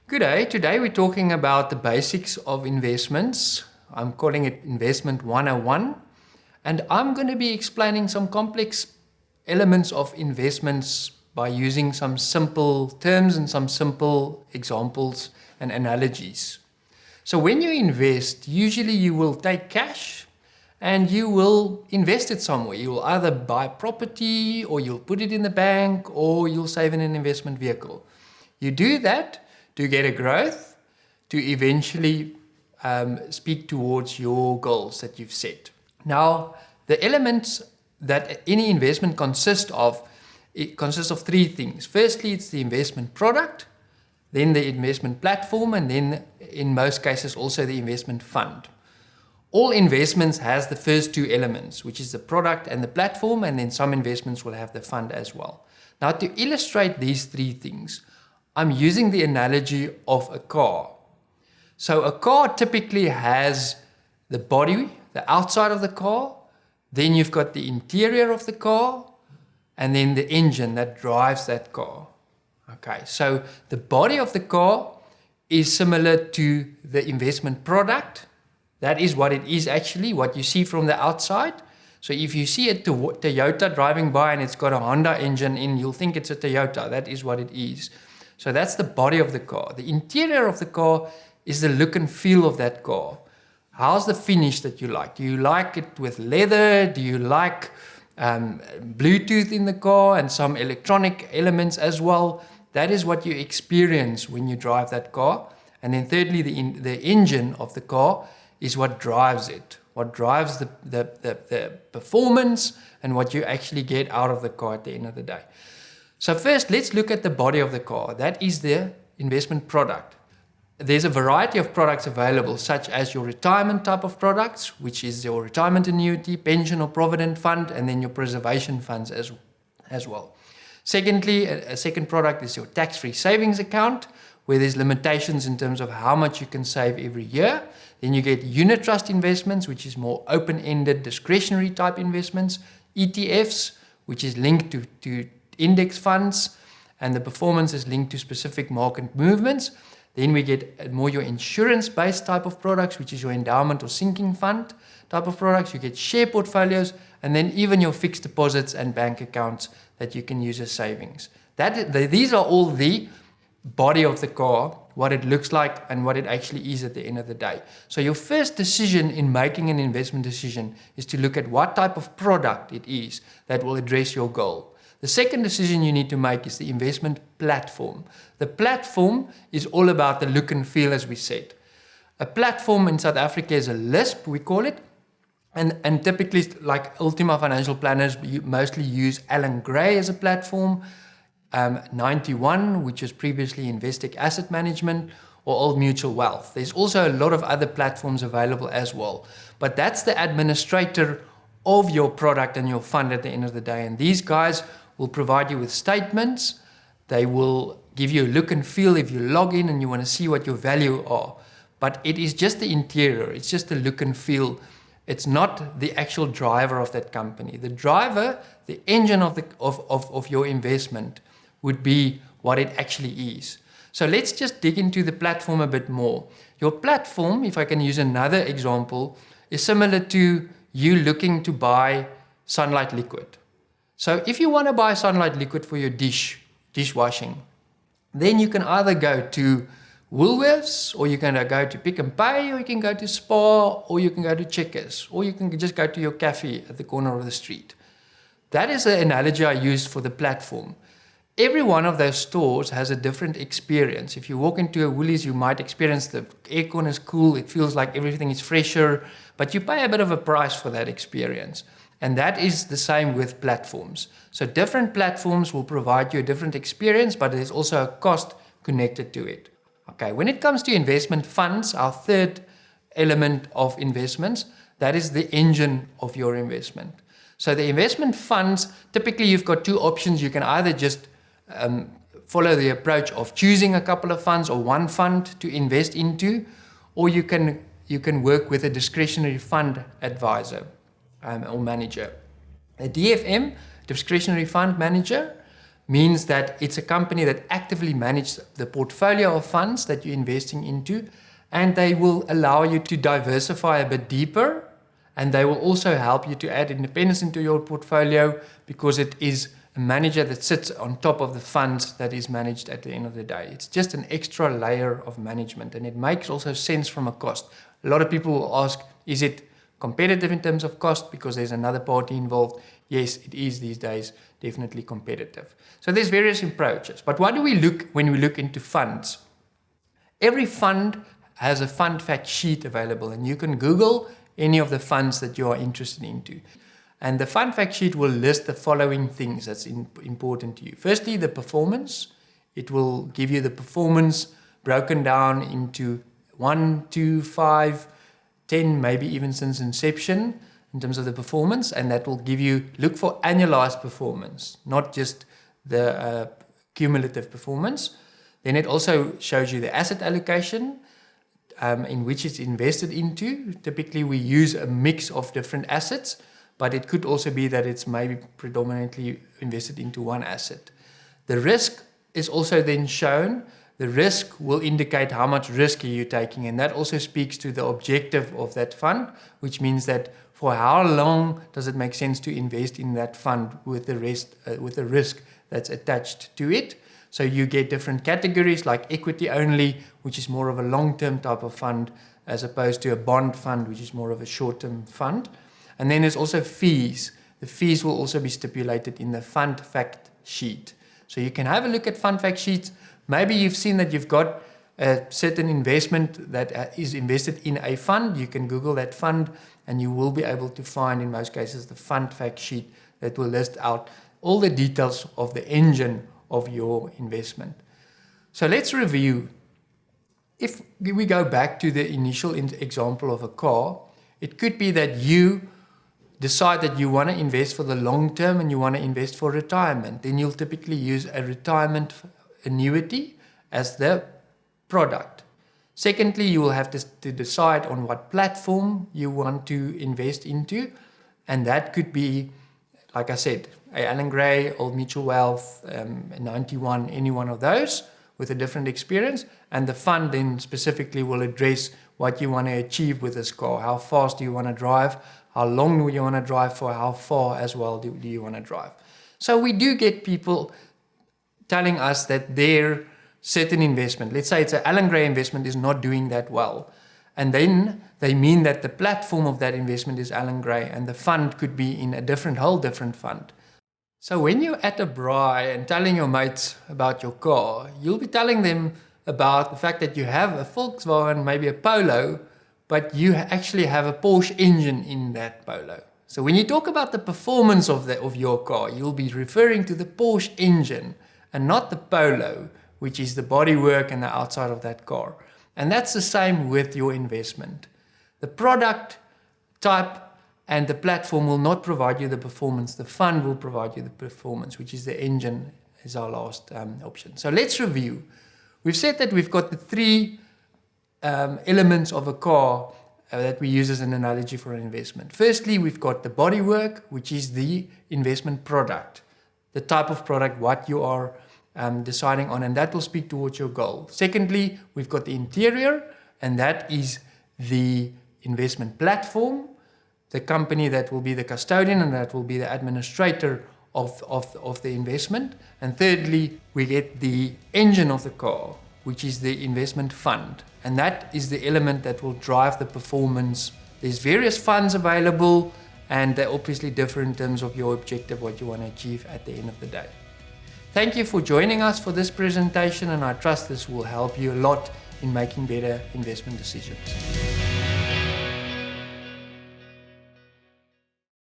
Good day. Today we're talking about the basics of investments. I'm calling it Investment 101. And I'm going to be explaining some complex elements of investments by using some simple terms and some simple examples and analogies. So when you invest, usually you will take cash and you will invest it somewhere. You will either buy property or you'll put it in the bank or you'll save in an investment vehicle. You do that to get a growth, to eventually speak towards your goals that you've set. Now, the elements that any investment consists of three things. Firstly, it's the investment product, then the investment platform, and then in most cases also the investment fund. All investments has the first two elements, which is the product and the platform, and then some investments will have the fund as well. Now, to illustrate these three things, I'm using the analogy of a car. So a car typically has the body, the outside of the car, then you've got the interior of the car, and then the engine that drives that car. Okay, so the body of the car is similar to the investment product. That is what it is actually, what you see from the outside. So if you see a Toyota driving by and it's got a Honda engine in, you'll think it's a Toyota. That is what it is. So that's the body of the car. The interior of the car is the look and feel of that car. How's the finish that you like? Do you like it with leather? Do you like Bluetooth in the car and some electronic elements as well? That is what you experience when you drive that car. And then thirdly, the engine of the car is what drives it, what drives the performance and what you actually get out of the car at the end of the day. So first, let's look at the body of the car. That is the investment product. There's a variety of products available, such as your retirement type of products, which is your retirement annuity, pension or provident fund, and then your preservation funds as well. Secondly, a second product is your tax-free savings account, where there's limitations in terms of how much you can save every year. Then you get unit trust investments, which is more open-ended discretionary type investments, ETFs, which is linked to index funds, and the performance is linked to specific market movements. Then we get more your insurance-based type of products, which is your endowment or sinking fund type of products. You get share portfolios, and then even your fixed deposits and bank accounts that you can use as savings. These are all the body of the car, what it looks like and what it actually is at the end of the day. So your first decision in making an investment decision is to look at what type of product it is that will address your goal. The second decision you need to make is the investment platform. The platform is all about the look and feel, as we said. A platform in South Africa is a LISP, we call it. And typically, like Ultima Financial Planners, you mostly use Alan Gray as a platform. 91, which was previously Investec Asset Management, or Old Mutual Wealth. There's also a lot of other platforms available as well. But that's the administrator of your product and your fund at the end of the day. And these guys will provide you with statements. They will give you a look and feel if you log in and you want to see what your value are. But it is just the interior. It's just the look and feel. It's not the actual driver of that company. The driver, the engine of your investment would be what it actually is. So let's just dig into the platform a bit more. Your platform, if I can use another example, is similar to you looking to buy Sunlight Liquid. So if you want to buy Sunlight Liquid for your dishwashing, then you can either go to Woolworths, or you can go to Pick and Pay, or you can go to Spar, or you can go to Checkers, or you can just go to your cafe at the corner of the street. That is the analogy I used for the platform. Every one of those stores has a different experience. If you walk into a Woolies, you might experience the aircon is cool, it feels like everything is fresher, but you pay a bit of a price for that experience. And that is the same with platforms. So different platforms will provide you a different experience, but there's also a cost connected to it. Okay, when it comes to investment funds, our third element of investments, that is the engine of your investment. So the investment funds, typically you've got two options. You can either just follow the approach of choosing a couple of funds or one fund to invest into, or you can work with a discretionary fund advisor or manager. A DFM, discretionary fund manager, means that it's a company that actively manages the portfolio of funds that you're investing into, and they will allow you to diversify a bit deeper, and they will also help you to add independence into your portfolio because it is a manager that sits on top of the funds that is managed at the end of the day. It's just an extra layer of management, and it makes also sense from a cost. A lot of people will ask, is it competitive in terms of cost because there's another party involved? Yes, it is these days definitely competitive. So there's various approaches. But what do we look when we look into funds? Every fund has a fund fact sheet available, and you can Google any of the funds that you are interested into. And the fund fact sheet will list the following things that's important to you. Firstly, the performance. It will give you the performance broken down into 1, 2, 5, 10, maybe even since inception in terms of the performance, and that will give you, look for annualized performance, not just the cumulative performance. Then it also shows you the asset allocation in which it's invested into. Typically we use a mix of different assets, but it could also be that it's maybe predominantly invested into one asset. The risk is also then shown. The risk will indicate how much risk are you taking, and that also speaks to the objective of that fund, which means that for how long does it make sense to invest in that fund with the risk that's attached to it. So you get different categories like equity only, which is more of a long-term type of fund, as opposed to a bond fund, which is more of a short-term fund. And then there's also fees. The fees will also be stipulated in the fund fact sheet. So you can have a look at fund fact sheets. Maybe you've seen that you've got a certain investment that is invested in a fund. You can Google that fund and you will be able to find, in most cases, the fund fact sheet that will list out all the details of the engine of your investment. So let's review. If we go back to the initial example of a car, it could be that you decide that you want to invest for the long term and you want to invest for retirement. Then you'll typically use a retirement annuity as the product. Secondly, you will have to decide on what platform you want to invest into, and that could be, like I said, Allan Gray, Old Mutual Wealth, 91, any one of those with a different experience. And the fund then specifically will address what you want to achieve with this car. How fast do you want to drive? How long do you want to drive for? How far as well do you want to drive? So we do get people telling us that their certain investment, let's say it's an Allan Gray investment, is not doing that well. And then they mean that the platform of that investment is Allan Gray and the fund could be in a whole different fund. So when you're at a braai and telling your mates about your car, you'll be telling them about the fact that you have a Volkswagen, maybe a Polo, but you actually have a Porsche engine in that Polo. So when you talk about the performance of your car, you'll be referring to the Porsche engine and not the Polo, which is the bodywork and the outside of that car. And that's the same with your investment. The product type and the platform will not provide you the performance. The fund will provide you the performance, which is the engine, is our last option. So let's review. We've said that we've got the three elements of a car that we use as an analogy for an investment. Firstly, we've got the bodywork, which is the investment product, the type of product, what you are deciding on, and that will speak towards your goal. Secondly, we've got the interior, and that is the investment platform, the company that will be the custodian and that will be the administrator of the investment. And thirdly, we get the engine of the car, which is the investment fund. And that is the element that will drive the performance. There's various funds available, and they obviously differ in terms of your objective, what you want to achieve at the end of the day. Thank you for joining us for this presentation, and I trust this will help you a lot in making better investment decisions.